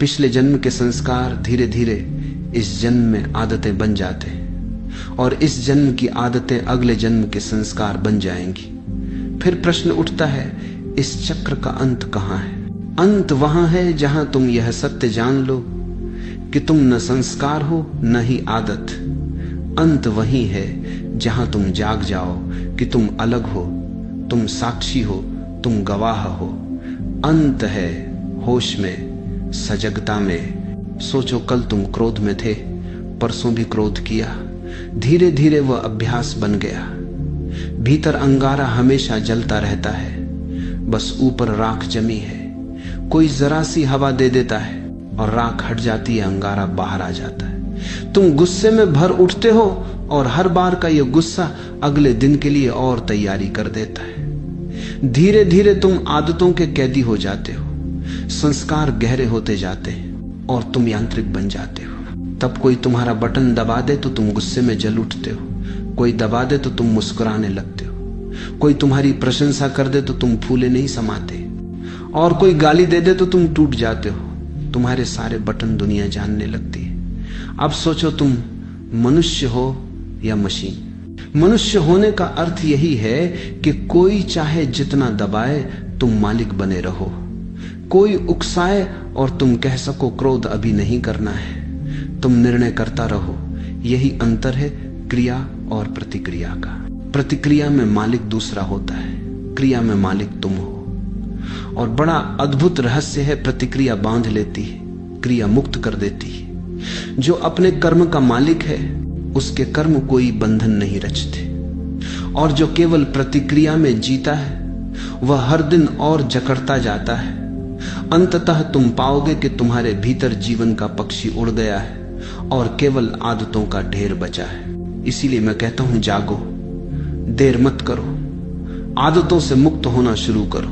पिछले जन्म के संस्कार धीरे धीरे इस जन्म में आदतें बन जाते हैं और इस जन्म की आदतें अगले जन्म के संस्कार बन जाएंगी। फिर प्रश्न उठता है, इस चक्र का अंत कहाँ है? अंत वहां है जहां तुम यह सत्य जान लो कि तुम न संस्कार हो न ही आदत। अंत वही है जहां तुम जाग जाओ कि तुम अलग हो, तुम साक्षी हो, तुम गवाह हो। अंत है होश में, सजगता में। सोचो, कल तुम क्रोध में थे, परसों भी क्रोध किया, धीरे धीरे वह अभ्यास बन गया। भीतर अंगारा हमेशा जलता रहता है, बस ऊपर राख जमी है। कोई जरा सी हवा दे देता है और राख हट जाती है, अंगारा बाहर आ जाता है। तुम गुस्से में भर उठते हो और हर बार का यह गुस्सा अगले दिन के लिए और तैयारी कर देता है। धीरे धीरे तुम आदतों के कैदी हो जाते हो, संस्कार गहरे होते जाते हैं और तुम यांत्रिक बन जाते हो। तब कोई तुम्हारा बटन दबा दे तो तुम गुस्से में जल उठते हो, कोई दबा दे तो तुम मुस्कुराने लगते हो, कोई तुम्हारी प्रशंसा कर दे तो तुम फूले नहीं समाते, और कोई गाली दे दे तो तुम टूट जाते हो। तुम्हारे सारे बटन दुनिया जानने लगती है। अब सोचो, तुम मनुष्य हो या मशीन? मनुष्य होने का अर्थ यही है कि कोई चाहे जितना दबाए तुम मालिक बने रहो, कोई उकसाए और तुम कह सको क्रोध अभी नहीं करना है, तुम निर्णय करता रहो। यही अंतर है क्रिया और प्रतिक्रिया का। प्रतिक्रिया में मालिक दूसरा होता है, क्रिया में मालिक तुम हो। और बड़ा अद्भुत रहस्य है, प्रतिक्रिया बांध लेती है, क्रिया मुक्त कर देती है। जो अपने कर्म का मालिक है उसके कर्म कोई बंधन नहीं रचते, और जो केवल प्रतिक्रिया में जीता है वह हर दिन और जकड़ता जाता है। अंततः तुम पाओगे कि तुम्हारे भीतर जीवन का पक्षी उड़ गया है और केवल आदतों का ढेर बचा है। इसीलिए मैं कहता हूं, जागो, देर मत करो, आदतों से मुक्त होना शुरू करो।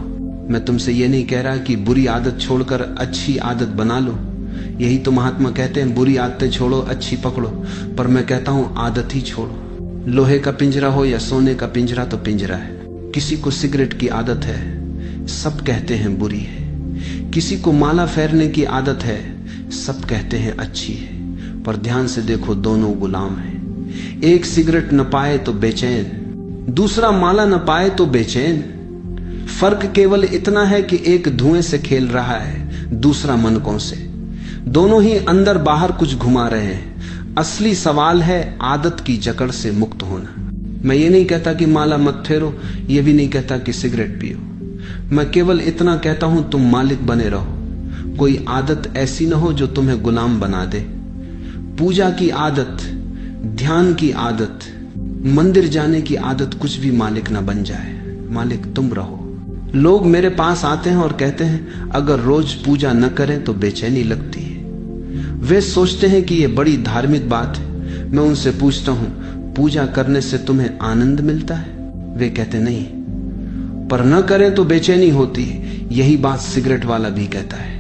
मैं तुमसे ये नहीं कह रहा कि बुरी आदत छोड़कर अच्छी आदत बना लो, यही तो महात्मा कहते हैं, बुरी आदतें छोड़ो, अच्छी पकड़ो। पर मैं कहता हूं, आदत ही छोड़ो। लोहे का पिंजरा हो या सोने का पिंजरा तो पिंजरा है। किसी को सिगरेट की आदत है, सब कहते हैं बुरी है। किसी को माला फेरने की आदत है, सब कहते हैं अच्छी है। पर ध्यान से देखो, दोनों गुलाम हैं। एक सिगरेट न पाए तो बेचैन, दूसरा माला न पाए तो बेचैन। फर्क केवल इतना है कि एक धुएं से खेल रहा है, दूसरा मनकों से। दोनों ही अंदर बाहर कुछ घुमा रहे हैं। असली सवाल है आदत की जकड़ से मुक्त होना। मैं ये नहीं कहता कि माला मत फेरो, ये भी नहीं कहता कि सिगरेट पियो। मैं केवल इतना कहता हूं, तुम मालिक बने रहो। कोई आदत ऐसी न हो जो तुम्हें गुलाम बना दे। पूजा की आदत, ध्यान की आदत, मंदिर जाने की आदत कुछ भी मालिक ना बन जाए। मालिक तुम रहो। लोग मेरे पास आते हैं और कहते हैं, अगर रोज पूजा न करें तो बेचैनी लगती है। वे सोचते हैं कि यह बड़ी धार्मिक बात है। मैं उनसे पूछता हूं, पूजा करने से तुम्हें आनंद मिलता है? वे कहते नहीं, पर न करें तो बेचैनी होती है। यही बात सिगरेट वाला भी कहता है।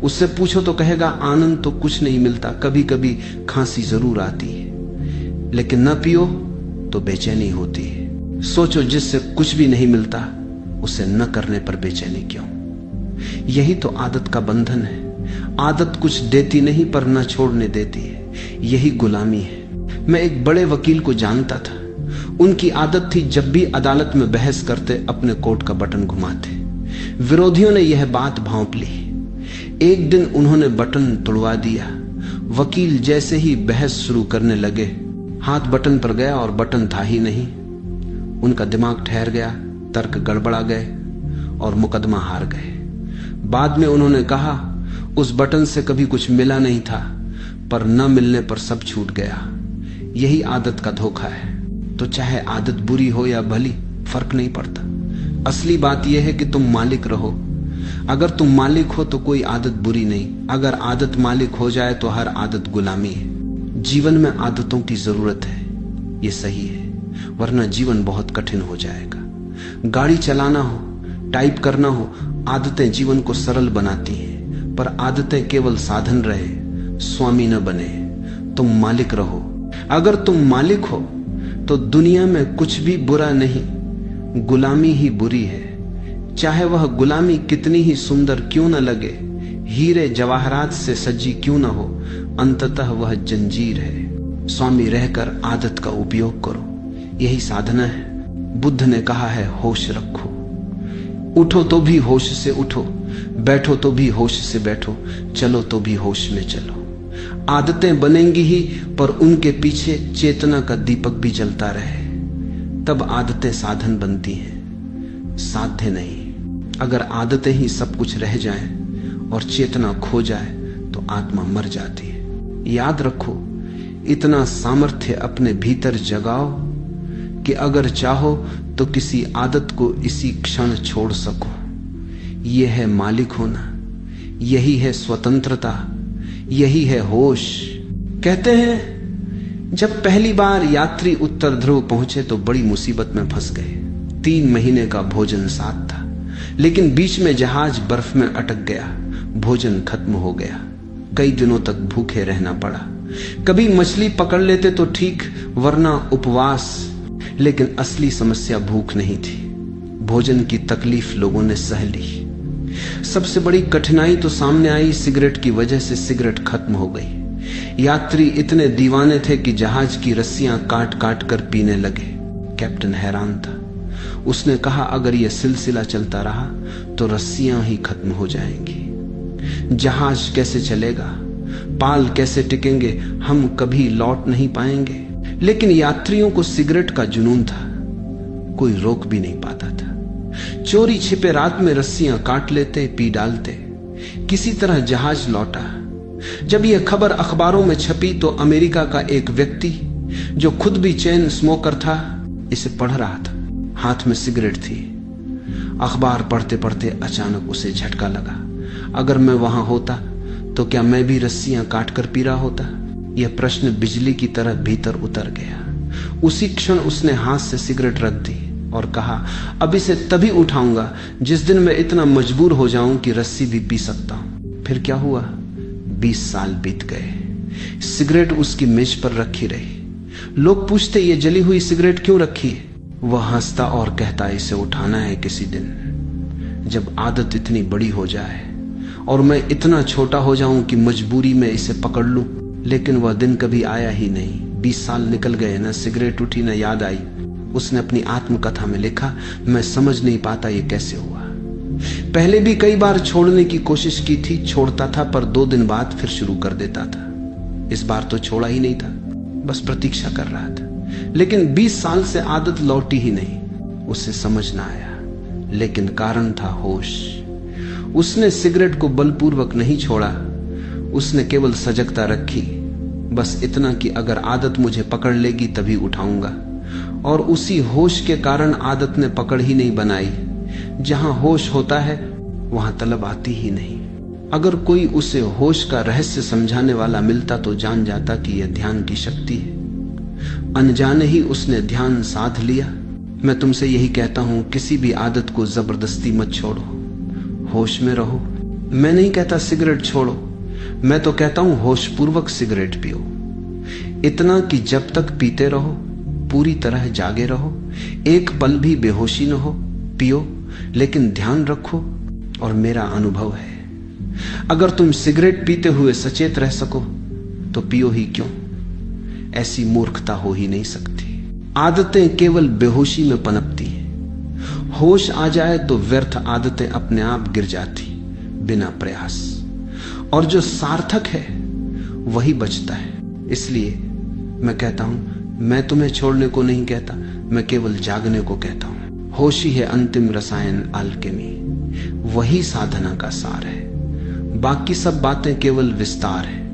उससे पूछो तो कहेगा, आनंद तो कुछ नहीं मिलता, कभी कभी खांसी जरूर आती है, लेकिन न पियो तो बेचैनी होती है। सोचो, जिससे कुछ भी नहीं मिलता उसे न करने पर बेचैनी क्यों? यही तो आदत का बंधन है। आदत कुछ देती नहीं पर न छोड़ने देती है, यही गुलामी है। मैं एक बड़े वकील को जानता था। उनकी आदत थी, जब भी अदालत में बहस करते अपने कोट का बटन घुमाते। विरोधियों ने यह बात भांप ली। एक दिन उन्होंने बटन तुड़वा दिया। वकील जैसे ही बहस शुरू करने लगे, हाथ बटन पर गया और बटन था ही नहीं। उनका दिमाग ठहर गया, तर्क गड़बड़ा गए और मुकदमा हार गए। बाद में उन्होंने कहा, उस बटन से कभी कुछ मिला नहीं था, पर न मिलने पर सब छूट गया। यही आदत का धोखा है। तो चाहे आदत बुरी हो या भली, फर्क नहीं पड़ता। असली बात यह है कि तुम मालिक रहो। अगर तुम मालिक हो तो कोई आदत बुरी नहीं। अगर आदत मालिक हो जाए तो हर आदत गुलामी है। जीवन में आदतों की जरूरत है, ये सही है, वरना जीवन बहुत कठिन हो जाएगा। गाड़ी चलाना हो, टाइप करना हो, आदतें जीवन को सरल बनाती हैं, पर आदतें केवल साधन रहे, स्वामी न बने। तुम मालिक रहो। अगर तुम मालिक हो तो दुनिया में कुछ भी बुरा नहीं, गुलामी ही बुरी है। चाहे वह गुलामी कितनी ही सुंदर क्यों न लगे, हीरे जवाहरात से सजी क्यों न हो, अंततः वह जंजीर है। स्वामी रहकर आदत का उपयोग करो, यही साधना है। बुद्ध ने कहा है होश रखो। उठो तो भी होश से उठो, बैठो तो भी होश से बैठो, चलो तो भी होश में चलो। आदतें बनेंगी ही, पर उनके पीछे चेतना का दीपक भी जलता रहे, तब आदतें साधन बनती हैं, साध्य नहीं। अगर आदतें ही सब कुछ रह जाएं और चेतना खो जाए तो आत्मा मर जाती है। याद रखो, इतना सामर्थ्य अपने भीतर जगाओ कि अगर चाहो तो किसी आदत को इसी क्षण छोड़ सको। यह है मालिक होना, यही है स्वतंत्रता, यही है होश। कहते हैं जब पहली बार यात्री उत्तर ध्रुव पहुंचे तो बड़ी मुसीबत में फंस गए। 3 महीने का भोजन साथ था, लेकिन बीच में जहाज बर्फ में अटक गया, भोजन खत्म हो गया। कई दिनों तक भूखे रहना पड़ा। कभी मछली पकड़ लेते तो ठीक, वरना उपवास। लेकिन असली समस्या भूख नहीं थी, भोजन की तकलीफ लोगों ने सह ली। सबसे बड़ी कठिनाई तो सामने आई, सिगरेट की वजह से सिगरेट खत्म हो गई। यात्री इतने दीवाने थे कि जहाज की रस्सियां काट काट कर पीने लगे। कैप्टन हैरान था। उसने कहा अगर यह सिलसिला चलता रहा तो रस्सियां ही खत्म हो जाएंगी। जहाज कैसे चलेगा, पाल कैसे टिकेंगे, हम कभी लौट नहीं पाएंगे। लेकिन यात्रियों को सिगरेट का जुनून था, कोई रोक भी नहीं पाता था। चोरी छिपे रात में रस्सियां काट लेते, पी डालते। किसी तरह जहाज लौटा। जब यह खबर अखबारों में छपी तो अमेरिका का एक व्यक्ति जो खुद भी चेन स्मोकर था, इसे पढ़ रहा था। हाथ में सिगरेट थी। अखबार पढ़ते पढ़ते अचानक उसे झटका लगा, अगर मैं वहां होता तो क्या मैं भी रस्सियां काट कर पी रहा होता? यह प्रश्न बिजली की तरह भीतर उतर गया। उसी क्षण उसने हाथ से सिगरेट रख दी और कहा अब इसे तभी उठाऊंगा जिस दिन मैं इतना मजबूर हो जाऊं कि रस्सी भी पी सकता हूं। फिर क्या हुआ? 20 साल बीत गए। सिगरेट उसकी मेज पर रखी रही। लोग पूछते ये जली हुई सिगरेट क्यों रखी है? वह हंसता और कहता इसे उठाना है किसी दिन, जब आदत इतनी बड़ी हो जाए और मैं इतना छोटा हो जाऊं कि मजबूरी में इसे पकड़ लूं। लेकिन वह दिन कभी आया ही नहीं। 20 साल निकल गए, न सिगरेट उठी न याद आई। उसने अपनी आत्मकथा में लिखा, मैं समझ नहीं पाता ये कैसे हुआ। पहले भी कई बार छोड़ने की कोशिश की थी, छोड़ता था पर 2 दिन बाद फिर शुरू कर देता था। इस बार तो छोड़ा ही नहीं था, बस प्रतीक्षा कर रहा था। लेकिन 20 साल से आदत लौटी ही नहीं। उसे समझ ना आया, लेकिन कारण था होश। उसने सिगरेट को बलपूर्वक नहीं छोड़ा, उसने केवल सजगता रखी, बस इतना कि अगर आदत मुझे पकड़ लेगी तभी उठाऊंगा। और उसी होश के कारण आदत ने पकड़ ही नहीं बनाई। जहां होश होता है वहां तलब आती ही नहीं। अगर कोई उसे होश का रहस्य समझाने वाला मिलता तो जान जाता कि यह ध्यान की शक्ति है। अनजाने ही उसने ध्यान साध लिया। मैं तुमसे यही कहता हूं, किसी भी आदत को जबरदस्ती मत छोड़ो, होश में रहो। मैं नहीं कहता सिगरेट छोड़ो, मैं तो कहता हूं होश पूर्वक सिगरेट पियो। इतना कि जब तक पीते रहो पूरी तरह जागे रहो, एक पल भी बेहोशी न हो। पियो लेकिन ध्यान रखो। और मेरा अनुभव है, अगर तुम सिगरेट पीते हुए सचेत रह सको तो पियो ही क्यों? ऐसी मूर्खता हो ही नहीं सकती। आदतें केवल बेहोशी में पनपती हैं। होश आ जाए तो व्यर्थ आदतें अपने आप गिर जाती बिना प्रयास। और जो सार्थक है वही बचता है। इसलिए मैं कहता हूं, मैं तुम्हें छोड़ने को नहीं कहता, मैं केवल जागने को कहता हूं। होश ही है अंतिम रसायन, अल्केमी। वही साधना का सार है। बाकी सब बातें केवल विस्तार है।